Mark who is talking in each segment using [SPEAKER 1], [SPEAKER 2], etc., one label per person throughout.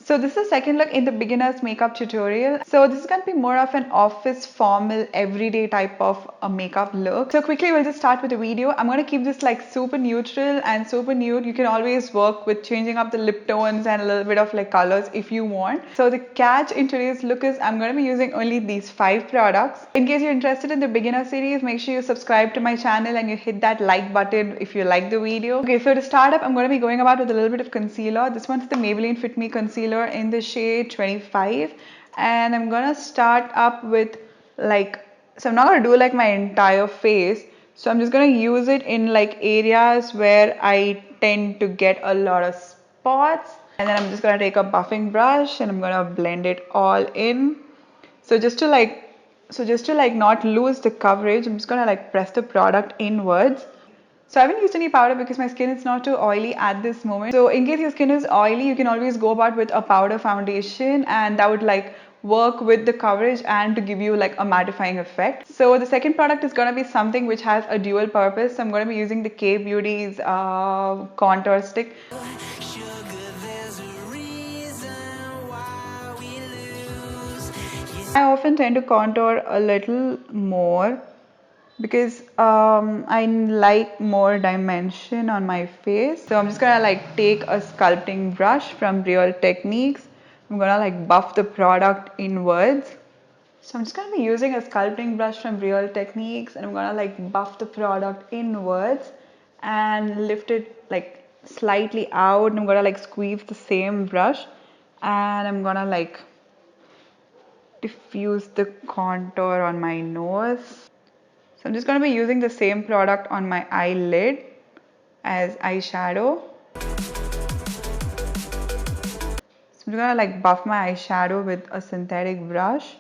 [SPEAKER 1] So this is the second look in the beginner's makeup tutorial. So this is going to be more of an office formal everyday type of a makeup look. So quickly we'll just start with the video. I'm going to keep this like super neutral and super nude. You can always work with changing up the lip tones and a little bit of like colors if you want. So the catch in today's look is I'm going to be using only these 5 products. In case you're interested in the beginner series, make sure you subscribe to my channel and you hit that like button if you like the video. Okay, so to start up, I'm going to be going about with a little bit of concealer. This one's the Maybelline Fit Me Concealer in the shade 25, and I'm gonna start up with so I'm not gonna do like my entire face, so I'm just gonna use it in like areas where I tend to get a lot of spots, and then I'm just gonna take a buffing brush and I'm gonna blend it all in. So just to like not lose the coverage, I'm just gonna like press the product inwards. So I haven't used any powder because my skin is not too oily at this moment. So in case your skin is oily, you can always go about with a powder foundation, and that would like work with the coverage and to give you like a mattifying effect. So the second product is going to be something which has a dual purpose. So I'm going to be using the K Beauty's contour stick. I often tend to contour a little more because I like more dimension on my face. So I'm just gonna like take a sculpting brush from Real Techniques. I'm gonna like buff the product inwards. So I'm just gonna be using a sculpting brush from Real Techniques, and I'm gonna like buff the product inwards and lift it like slightly out. And I'm gonna like squeeze the same brush, and I'm gonna like diffuse the contour on my nose. So I'm just going to be using the same product on my eyelid as eyeshadow. So I'm going to like buff my eyeshadow with a synthetic brush.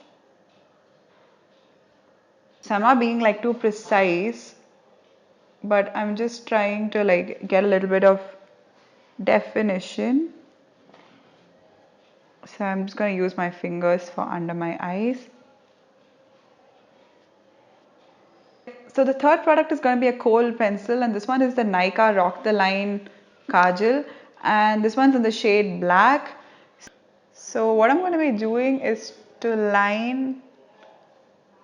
[SPEAKER 1] So I'm not being like too precise, but I'm just trying to like get a little bit of definition. So I'm just going to use my fingers for under my eyes. So the third product is going to be a kohl pencil, and this one is the Nykaa Rock the Line Kajal, and this one's in the shade black. So what I'm going to be doing is to line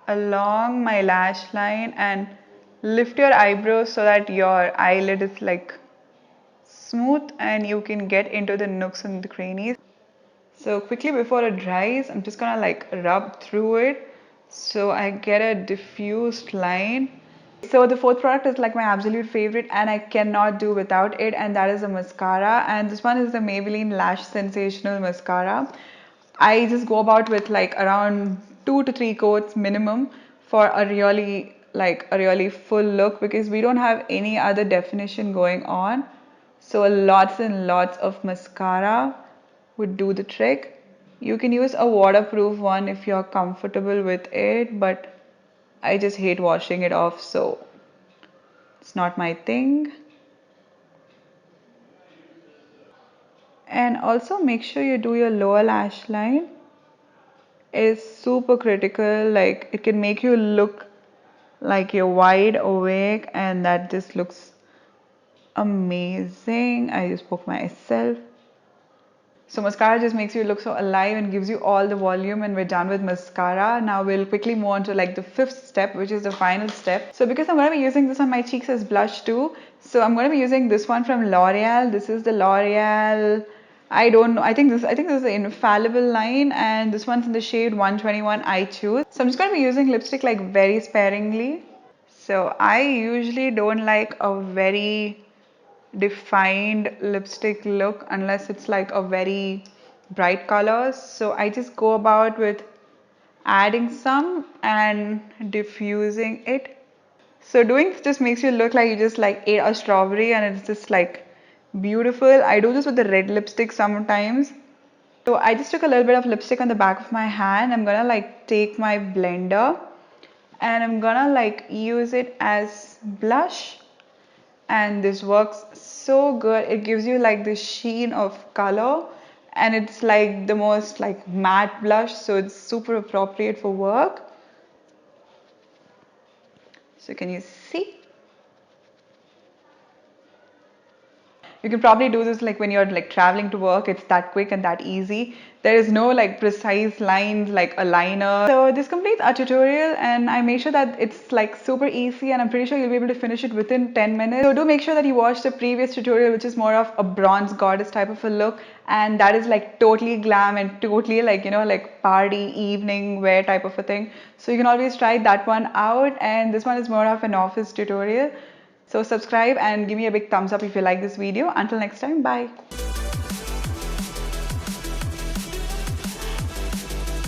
[SPEAKER 1] along my lash line and lift your eyebrows so that your eyelid is like smooth and you can get into the nooks and the crannies. So quickly before it dries, I'm just gonna like rub through it so I get a diffused line. So the fourth product is like my absolute favorite and I cannot do without it, and that is a mascara, and this one is the Maybelline Lash Sensational Mascara. I just go about with like around 2 to 3 coats minimum for a really full look, because we don't have any other definition going on. So lots and lots of mascara would do the trick. You can use a waterproof one if you're comfortable with it, but I just hate washing it off, so it's not my thing. And also make sure you do your lower lash line. It is super critical. Like it can make you look like you're wide awake, and that just looks amazing. I just poke myself. So mascara just makes you look so alive and gives you all the volume, and we're done with mascara. Now we'll quickly move on to like the fifth step, which is the final step. So because I'm going to be using this on my cheeks as blush too, so I'm going to be using this one from L'Oreal. This is the L'Oreal, I don't know, I think this is the Infallible line, and this one's in the shade 121 I Choose. So I'm just going to be using lipstick like very sparingly. So I usually don't like a very defined lipstick look unless it's like a very bright colors. So I just go about with adding some and diffusing it. So doing this just makes you look like you just like ate a strawberry, and it's just like beautiful. I do this with the red lipstick sometimes. So I just took a little bit of lipstick on the back of my hand. I'm gonna like take my blender and I'm gonna like use it as blush, and this works so good. It gives you like the sheen of color, and it's like the most like matte blush, so it's super appropriate for work. So can you see? You can probably do this like when you're like traveling to work. It's that quick and that easy. There is no like precise lines like a liner. So this completes our tutorial, and I made sure that it's like super easy, and I'm pretty sure you'll be able to finish it within 10 minutes. So do make sure that you watch the previous tutorial, which is more of a bronze goddess type of a look, and that is like totally glam and totally like, you know, like party evening wear type of a thing. So you can always try that one out, and this one is more of an office tutorial. So subscribe and give me a big thumbs up if you like this video. Until next time, bye.